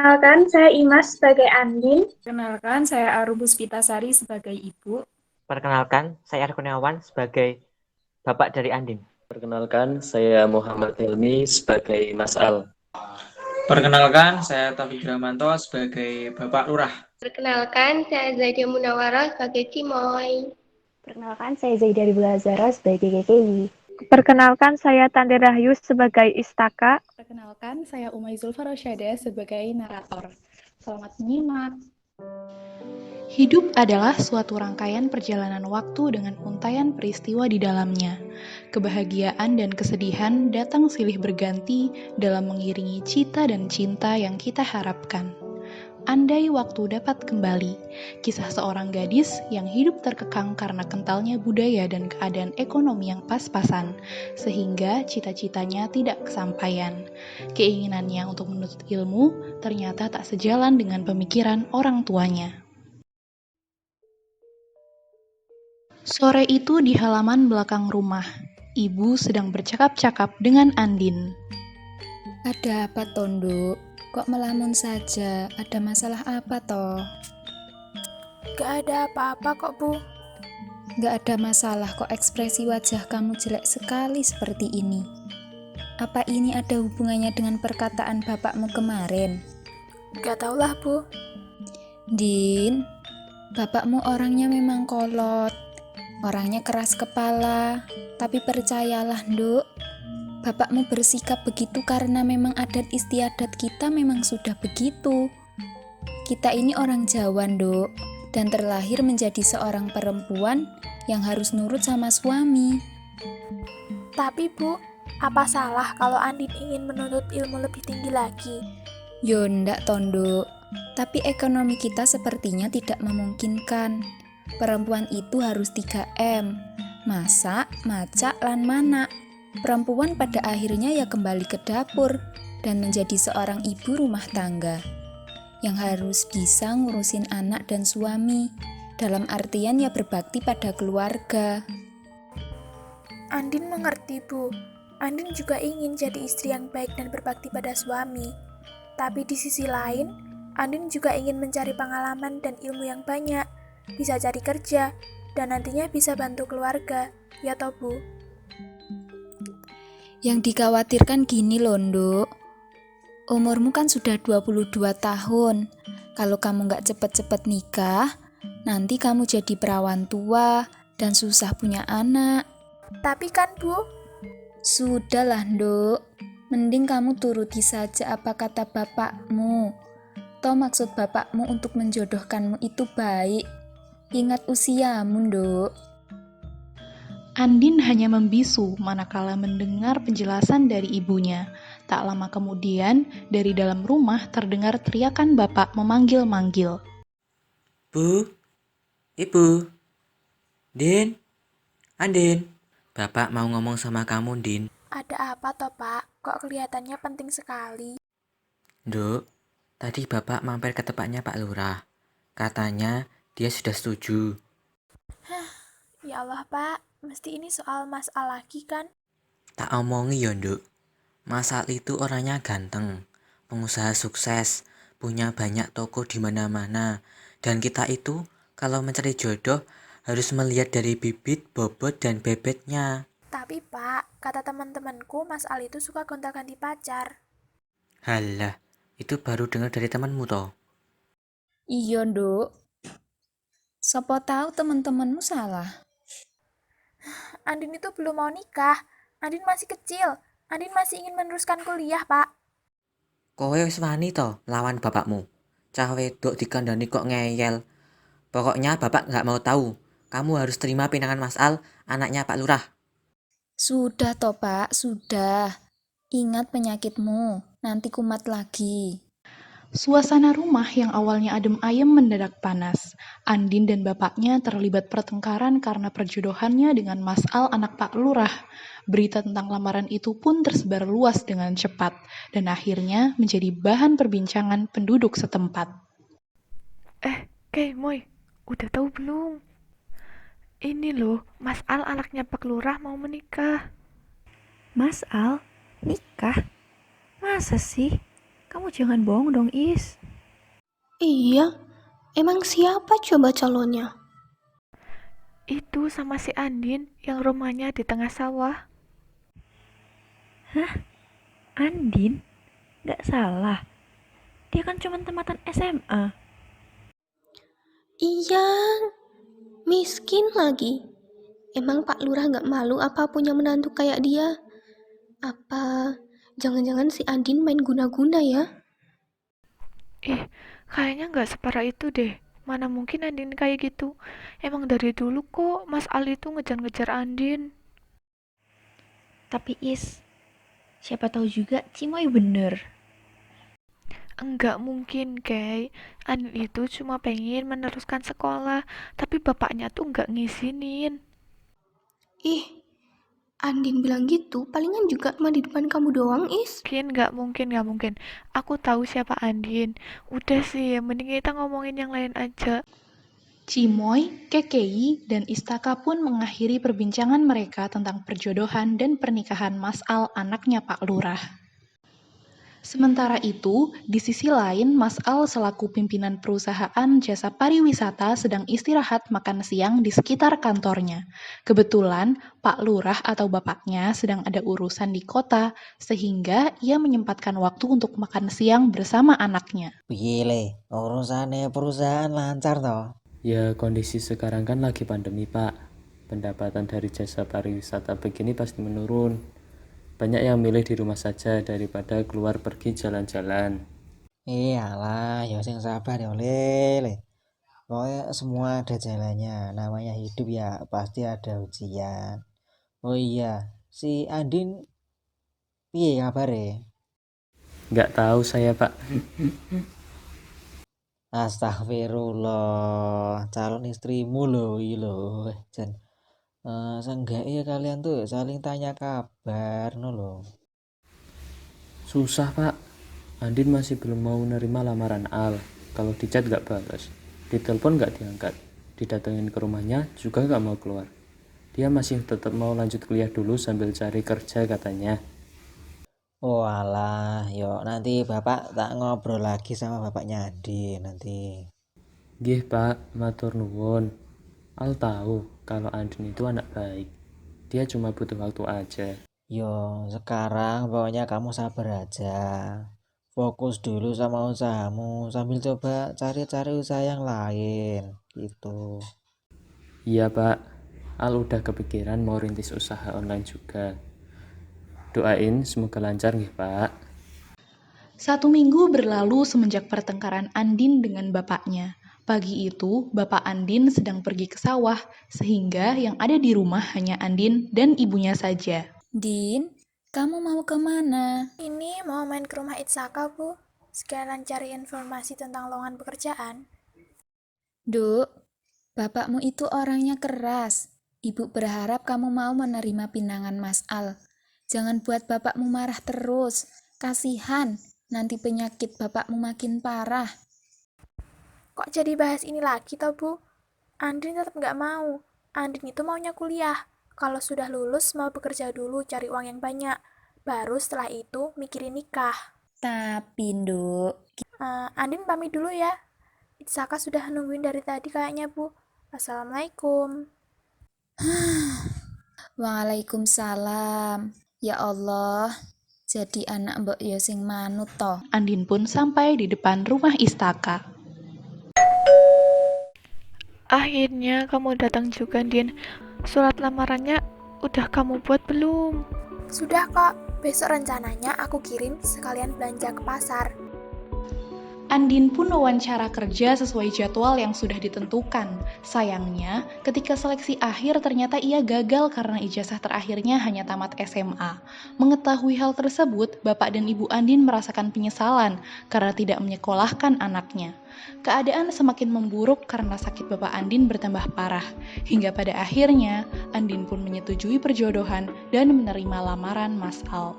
Perkenalkan, saya Imas sebagai Andin. Perkenalkan, saya Aru Puspitasari sebagai ibu. Perkenalkan, saya Kurniawan sebagai bapak dari Andin. Perkenalkan, saya Muhammad Hilmi sebagai Mas Al. Perkenalkan, saya Taufik Ramanto sebagai Bapak Lurah. Perkenalkan, saya Zaidia Munawara sebagai Cimoy. Perkenalkan, saya Zaidia Bulazara sebagai KKI. Perkenalkan, saya Tante Rahayu sebagai Istaka. Perkenalkan, saya Umay Zulfa Rosyada sebagai narator. Selamat menyimak. Hidup adalah suatu rangkaian perjalanan waktu dengan untaian peristiwa di dalamnya. Kebahagiaan dan kesedihan datang silih berganti dalam mengiringi cita dan cinta yang kita harapkan. Andai waktu dapat kembali, kisah seorang gadis yang hidup terkekang karena kentalnya budaya dan keadaan ekonomi yang pas-pasan, sehingga cita-citanya tidak kesampaian. Keinginannya untuk menuntut ilmu ternyata tak sejalan dengan pemikiran orang tuanya. Sore itu di halaman belakang rumah, ibu sedang bercakap-cakap dengan Andin. Ada apa, Tondo? Kok melamun saja? Ada masalah apa, toh? Gak ada apa-apa kok, Bu. Gak ada masalah kok, ekspresi wajah kamu jelek sekali seperti ini. Apa ini ada hubungannya dengan perkataan bapakmu kemarin? Gak taulah, Bu. Din, bapakmu orangnya memang kolot. Orangnya keras kepala, tapi percayalah, Nduk. Bapakmu bersikap begitu karena memang adat istiadat kita memang sudah begitu. Kita ini orang Jawa, Nduk, dan terlahir menjadi seorang perempuan yang harus nurut sama suami. Tapi, Bu, apa salah kalau Andin ingin menuntut ilmu lebih tinggi lagi? Yo, ndak, Tondo. Tapi ekonomi kita sepertinya tidak memungkinkan. Perempuan itu harus 3M, masak, macak, lan manak. Perempuan pada akhirnya ya kembali ke dapur dan menjadi seorang ibu rumah tangga yang harus bisa ngurusin anak dan suami, dalam artian ya berbakti pada keluarga. Andin mengerti, Bu. Andin juga ingin jadi istri yang baik dan berbakti pada suami. Tapi di sisi lain, Andin juga ingin mencari pengalaman dan ilmu yang banyak, bisa cari kerja, dan nantinya bisa bantu keluarga, ya toh, Bu? Yang dikhawatirkan gini loh, Nduk. Umurmu kan sudah 22 tahun. Kalau kamu gak cepet-cepet nikah, nanti kamu jadi perawan tua dan susah punya anak. Tapi kan, Bu, Sudahlah, Nduk. Mending kamu turuti saja apa kata bapakmu. Toh maksud bapakmu untuk menjodohkanmu itu baik. Ingat usiamu, Nduk. Andin hanya membisu manakala mendengar penjelasan dari ibunya. Tak lama kemudian, dari dalam rumah terdengar teriakan bapak memanggil-manggil. Bu, Ibu, Din, Andin, bapak mau ngomong sama kamu, Din. ada apa toh, Pak? Kok kelihatannya penting sekali? Nduk, tadi bapak mampir ke tempatnya Pak Lurah. Katanya dia sudah setuju. Ya Allah, Pak. Mesti ini soal Mas Al lagi kan? Tak omongi ya, Nduk. Mas Al itu orangnya ganteng, pengusaha sukses, punya banyak toko di mana-mana. Dan kita itu kalau mencari jodoh harus melihat dari bibit, bobot, dan bebetnya. Tapi, Pak, kata teman-temanku Mas Al itu suka gonta-ganti pacar. Halah, itu baru dengar dari temanmu toh. Iya, Nduk. Siapa tahu teman-temanmu salah. Andin itu belum mau nikah. Andin masih kecil. Andin masih ingin meneruskan kuliah, Pak. Kowe wis wani toh lawan bapakmu. Cah wedok dikandani kok ngeyel. Pokoknya bapak nggak mau tahu. Kamu harus terima pinangan Mas Al, anaknya Pak Lurah. Sudah toh, Pak, sudah. Ingat penyakitmu, nanti kumat lagi. Suasana rumah yang awalnya adem ayem mendadak panas. Andin dan bapaknya terlibat pertengkaran karena perjodohannya dengan Mas Al anak Pak Lurah. Berita tentang lamaran itu pun tersebar luas dengan cepat dan akhirnya menjadi bahan perbincangan penduduk setempat. Moy, udah tahu belum? Ini loh, Mas Al anaknya Pak Lurah mau menikah. Mas Al? Nikah? Masa sih? Kamu jangan bohong dong, Is. Iya, emang siapa coba calonnya? Itu sama si Andin yang rumahnya di tengah sawah. Hah? Andin? Nggak salah. Dia kan cuma tamatan SMA. Iya, miskin lagi. Emang Pak Lurah nggak malu apa punya menantu kayak dia? Apa jangan-jangan si Andin main guna-guna ya? Kayaknya nggak separah itu deh. Mana mungkin Andin kayak gitu. Emang dari dulu kok Mas Al itu ngejar-ngejar Andin. Tapi Is, siapa tahu juga Cimoy bener. Enggak mungkin, Kay. Andin itu cuma pengen meneruskan sekolah, tapi bapaknya tuh nggak ngizinin. Ih, Andin bilang gitu, palingan juga cuma di depan kamu doang, Is. Nggak mungkin. Aku tahu siapa Andin. Udah sih, mending kita ngomongin yang lain aja. Cimoy, KKI, dan Istaka pun mengakhiri perbincangan mereka tentang perjodohan dan pernikahan Mas Al, anaknya Pak Lurah. Sementara itu, di sisi lain, Mas Al selaku pimpinan perusahaan jasa pariwisata sedang istirahat makan siang di sekitar kantornya. Kebetulan, Pak Lurah atau bapaknya sedang ada urusan di kota, sehingga ia menyempatkan waktu untuk makan siang bersama anaknya. Piye le, urusannya perusahaan lancar toh? Ya, kondisi sekarang kan lagi pandemi, Pak. Pendapatan dari jasa pariwisata begini pasti menurun. Banyak yang milih di rumah saja daripada keluar pergi jalan-jalan. Iyalah, ya sing sabar ya le. Pokoknya semua ada jalannya. Namanya hidup ya pasti ada ujian. Oh iya, si Andin piye kabare? Nggak tahu saya, Pak. Astagfirullah, calon istrimu loh, Jan. Seenggaknya kalian tuh saling tanya kabar, no loh. Susah, Pak. Andin masih belum mau nerima lamaran Al. Kalau di chat nggak balas, di telepon nggak diangkat, didatengin ke rumahnya juga nggak mau keluar. Dia masih tetap mau lanjut kuliah dulu sambil cari kerja katanya. Oh alah, yuk nanti bapak tak ngobrol lagi sama bapaknya Andin nanti. Gih, Pak, matur nuwun. Al tahu kalau Andin itu anak baik. Dia cuma butuh waktu aja. Yo, sekarang pokoknya kamu sabar aja. Fokus dulu sama usahamu sambil coba cari-cari usaha yang lain gitu. Iya, Pak. Al udah kepikiran mau rintis usaha online juga. Doain semoga lancar nih, Pak. 1 minggu berlalu semenjak pertengkaran Andin dengan bapaknya. Pagi itu, Bapak Andin sedang pergi ke sawah, sehingga yang ada di rumah hanya Andin dan ibunya saja. Din, kamu mau kemana? Ini mau main ke rumah Itsaka, Bu. Sekalian cari informasi tentang lowongan pekerjaan. Duk, bapakmu itu orangnya keras. Ibu berharap kamu mau menerima pinangan Mas Al. Jangan buat bapakmu marah terus. Kasihan, nanti penyakit bapakmu makin parah. Kok jadi bahas ini lagi toh, Bu? Andin tetap nggak mau. Andin itu maunya kuliah. Kalau sudah lulus mau bekerja dulu cari uang yang banyak. Baru setelah itu mikirin nikah. Tapi, Nduk. Andin pamit dulu ya. Itsaka sudah nungguin dari tadi kayaknya, Bu. Assalamualaikum. Waalaikumsalam. Ya Allah, jadi anak mbok yo sing manut toh. Andin pun sampai di depan rumah Istaka. Akhirnya kamu datang juga, Din. Surat lamarannya udah kamu buat belum? Sudah kok. Besok rencananya aku kirim sekalian belanja ke pasar. Andin pun wawancara kerja sesuai jadwal yang sudah ditentukan. Sayangnya, ketika seleksi akhir ternyata ia gagal karena ijazah terakhirnya hanya tamat SMA. Mengetahui hal tersebut, Bapak dan Ibu Andin merasakan penyesalan karena tidak menyekolahkan anaknya. Keadaan semakin memburuk karena sakit Bapak Andin bertambah parah. Hingga pada akhirnya, Andin pun menyetujui perjodohan dan menerima lamaran Mas Al.